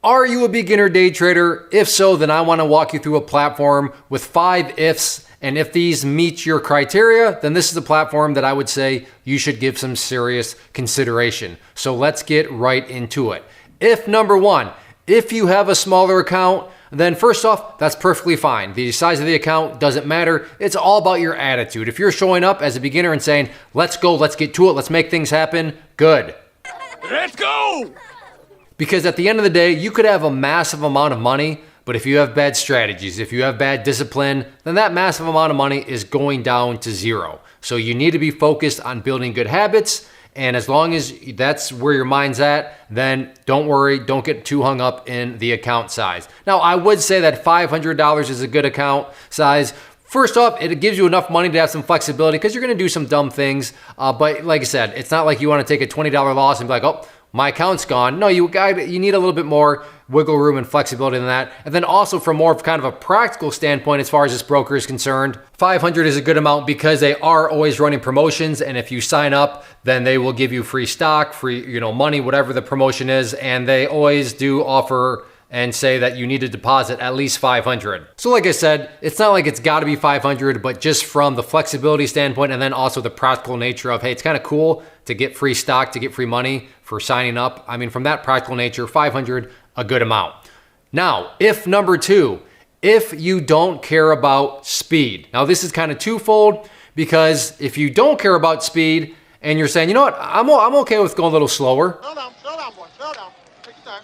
Are you a beginner day trader? If so, then I want to walk you through a platform with 5 ifs. And if these meet your criteria, then this is a platform that I would say you should give some serious consideration. So let's get right into it. If number 1, if you have a smaller account, then first off, that's perfectly fine. The size of the account doesn't matter. It's all about your attitude. If you're showing up as a beginner and saying, let's go, let's get to it, let's make things happen, good. Let's go! Because at the end of the day, you could have a massive amount of money, but if you have bad strategies, if you have bad discipline, then that massive amount of money is going down to zero. So you need to be focused on building good habits. And as long as that's where your mind's at, then don't worry, don't get too hung up in the account size. Now, I would say that $500 is a good account size. First off, it gives you enough money to have some flexibility because you're going to do some dumb things. But like I said, it's not like you want to take a $20 loss and be like, oh, my account's gone. No, you need a little bit more wiggle room and flexibility than that. And then also from more of kind of a practical standpoint, as far as this broker is concerned, 500 is a good amount because they are always running promotions. And if you sign up, then they will give you free stock, free, money, whatever the promotion is. And they always do offer and say that you need to deposit at least 500. So like I said, it's not like it's gotta be 500, but just from the flexibility standpoint and then also the practical nature of, hey, it's kind of cool to get free stock, to get free money for signing up. I mean, from that practical nature, 500, a good amount. Now, if number 2, if you don't care about speed. Now this is kind of twofold because if you don't care about speed and you're saying, you know what, I'm okay with going a little slower. Slow down, boy, slow down. Take your time.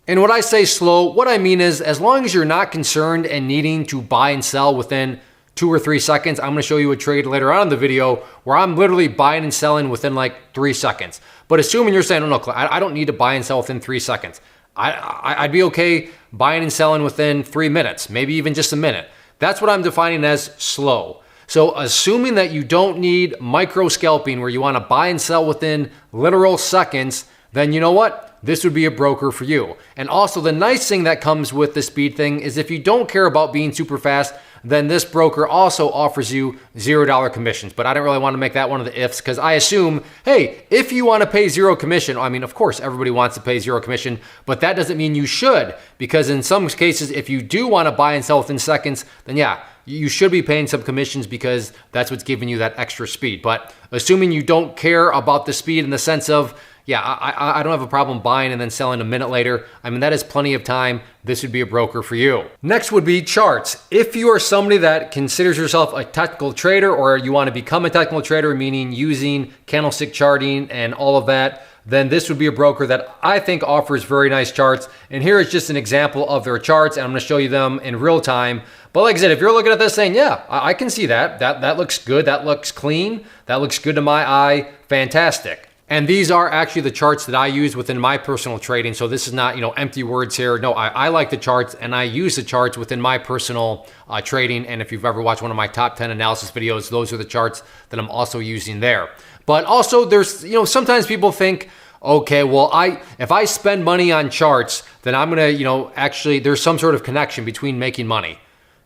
And when I say slow, what I mean is as long as you're not concerned and needing to buy and sell within 2 or 3 seconds, I'm gonna show you a trade later on in the video where I'm literally buying and selling within like 3 seconds. But assuming you're saying, oh, no, I don't need to buy and sell within 3 seconds. I'd be okay buying and selling within 3 minutes, maybe even just a minute. That's what I'm defining as slow. So assuming that you don't need micro scalping where you wanna buy and sell within literal seconds, then you know what? This would be a broker for you. And also the nice thing that comes with the speed thing is if you don't care about being super fast, then this broker also offers you $0 commissions. But I don't really want to make that one of the ifs because I assume, hey, if you want to pay 0 commission, I mean, of course, everybody wants to pay 0 commission, but that doesn't mean you should, because in some cases, if you do want to buy and sell within seconds, then yeah, you should be paying some commissions because that's what's giving you that extra speed. But assuming you don't care about the speed in the sense of, yeah, I don't have a problem buying and then selling a minute later. I mean, that is plenty of time. This would be a broker for you. Next would be charts. If you are somebody that considers yourself a technical trader or you want to become a technical trader, meaning using candlestick charting and all of that, then this would be a broker that I think offers very nice charts. And here is just an example of their charts, and I'm gonna show you them in real time. But like I said, if you're looking at this saying, yeah, I can see that. That looks good, that looks clean, that looks good to my eye, fantastic. And these are actually the charts that I use within my personal trading. So this is not, empty words here. No, I like the charts and I use the charts within my personal trading. And if you've ever watched one of my top 10 analysis videos, those are the charts that I'm also using there. But also there's, sometimes people think, okay, well, if I spend money on charts, then I'm gonna, actually there's some sort of connection between making money.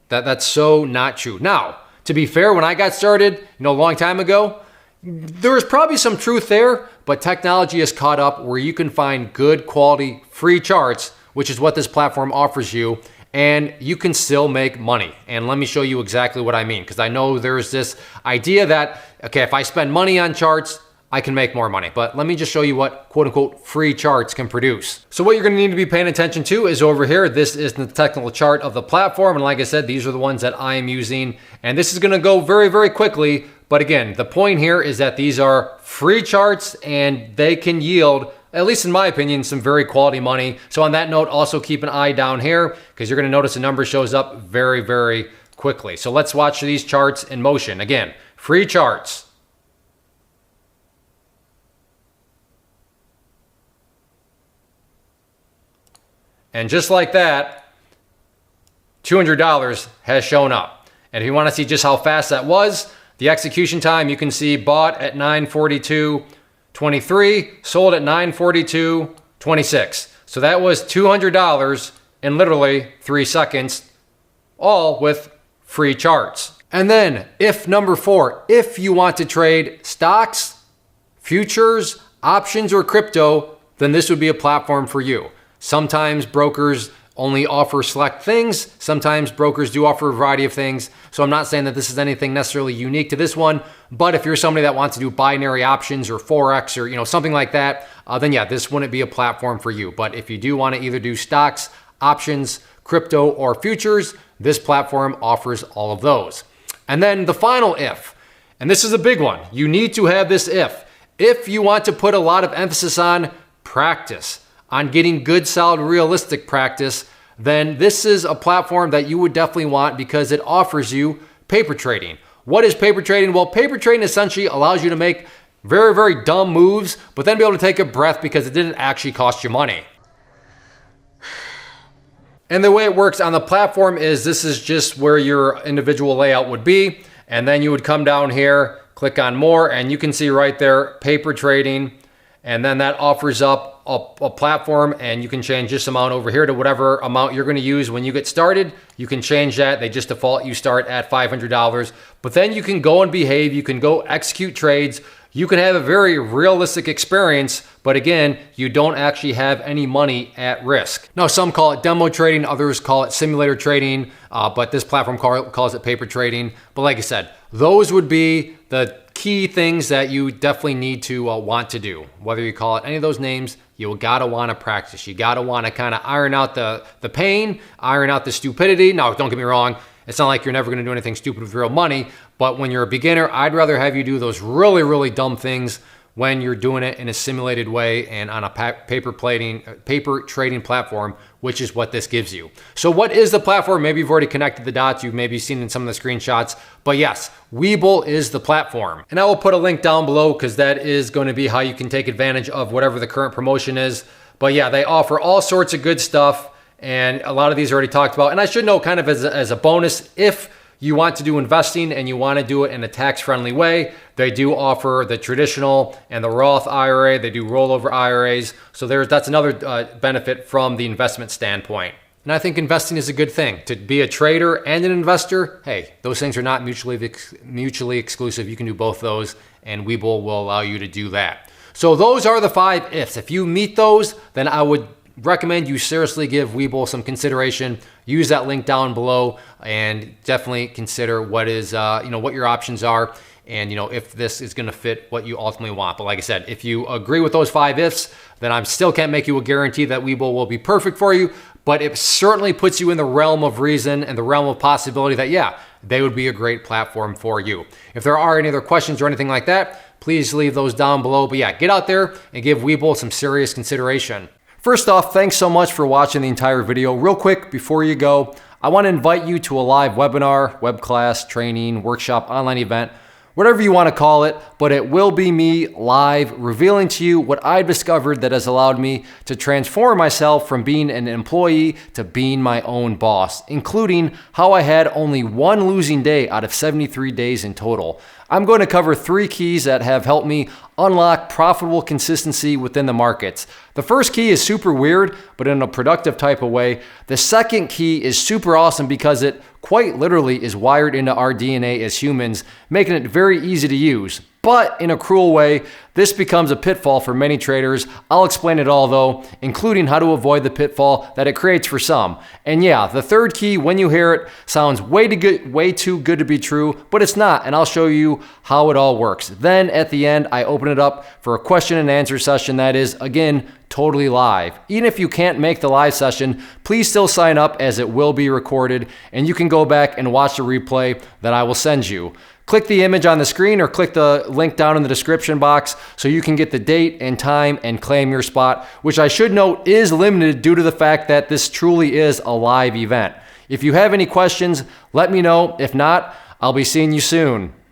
That's so not true. Now, to be fair, when I got started, a long time ago, there was probably some truth there, but technology has caught up where you can find good quality free charts, which is what this platform offers you, and you can still make money. And let me show you exactly what I mean, because I know there's this idea that, okay, if I spend money on charts, I can make more money. But let me just show you what quote unquote free charts can produce. So what you're gonna need to be paying attention to is over here. This is the technical chart of the platform. And like I said, these are the ones that I am using. And this is gonna go very, very quickly. But again, the point here is that these are free charts and they can yield, at least in my opinion, some very quality money. So on that note, also keep an eye down here because you're gonna notice the number shows up very, very quickly. So let's watch these charts in motion. Again, free charts. And just like that, $200 has shown up. And if you want to see just how fast that was, the execution time, you can see bought at 9:42:23, sold at 9:42:26. So that was $200 in literally 3 seconds, all with free charts. And then if number 4, if you want to trade stocks, futures, options, or crypto, then this would be a platform for you. Sometimes brokers only offer select things. Sometimes brokers do offer a variety of things. So I'm not saying that this is anything necessarily unique to this one, but if you're somebody that wants to do binary options or Forex or something like that, then yeah, this wouldn't be a platform for you. But if you do want to either do stocks, options, crypto, or futures, this platform offers all of those. And then the final if, and this is a big one. You need to have this if. If you want to put a lot of emphasis on practice, on getting good, solid, realistic practice, then this is a platform that you would definitely want because it offers you paper trading. What is paper trading? Well, paper trading essentially allows you to make very, very dumb moves, but then be able to take a breath because it didn't actually cost you money. And the way it works on the platform is this is just where your individual layout would be. And then you would come down here, click on more, and you can see right there, paper trading. And then that offers up a platform, and you can change this amount over here to whatever amount you're going to use when you get started. You can change that. They just default you start at $500. But then you can go and behave. You can go execute trades. You can have a very realistic experience, but again, you don't actually have any money at risk. Now, some call it demo trading, others call it simulator trading, but this platform calls it paper trading. But like I said, those would be the key things that you definitely need to want to do. Whether you call it any of those names, you gotta wanna practice. You gotta wanna kind of iron out the pain, iron out the stupidity. Now, don't get me wrong, it's not like you're never gonna do anything stupid with real money, but when you're a beginner, I'd rather have you do those really, really dumb things when you're doing it in a simulated way and on a paper trading platform, which is what this gives you. So what is the platform? Maybe you've already connected the dots. You've maybe seen in some of the screenshots, but yes, Webull is the platform. And I will put a link down below because that is going to be how you can take advantage of whatever the current promotion is. But yeah, they offer all sorts of good stuff. And a lot of these are already talked about. And I should note kind of as a bonus, if you want to do investing and you want to do it in a tax-friendly way, they do offer the traditional and the Roth IRA. They do rollover IRAs. So that's another benefit from the investment standpoint. And I think investing is a good thing. To be a trader and an investor, hey, those things are not mutually exclusive. You can do both those, and Webull will allow you to do that. So those are the 5 ifs. If you meet those, then I would recommend you seriously give Webull some consideration. Use that link down below and definitely consider what is what your options are, and if this is going to fit what you ultimately want. But like I said, if you agree with those 5 ifs, then I still can't make you a guarantee that Webull will be perfect for you, but it certainly puts you in the realm of reason and the realm of possibility that yeah, they would be a great platform for you. If there are any other questions or anything like that, please leave those down below. But yeah, get out there and give Webull some serious consideration. First off, thanks so much for watching the entire video. Real quick, before you go, I want to invite you to a live webinar, web class, training, workshop, online event, whatever you want to call it, but it will be me live revealing to you what I've discovered that has allowed me to transform myself from being an employee to being my own boss, including how I had only 1 losing day out of 73 days in total. I'm going to cover 3 keys that have helped me unlock profitable consistency within the markets. The first key is super weird, but in a productive type of way. The second key is super awesome because it quite literally is wired into our DNA as humans, making it very easy to use. But in a cruel way, this becomes a pitfall for many traders. I'll explain it all though, including how to avoid the pitfall that it creates for some. And yeah, the third key, when you hear it, sounds way too good to be true, but it's not, and I'll show you how it all works. Then at the end, I open it up for a question and answer session that is, again, totally live. Even if you can't make the live session, please still sign up as it will be recorded, and you can go back and watch the replay that I will send you. Click the image on the screen or click the link down in the description box so you can get the date and time and claim your spot, which I should note is limited due to the fact that this truly is a live event. If you have any questions, let me know. If not, I'll be seeing you soon.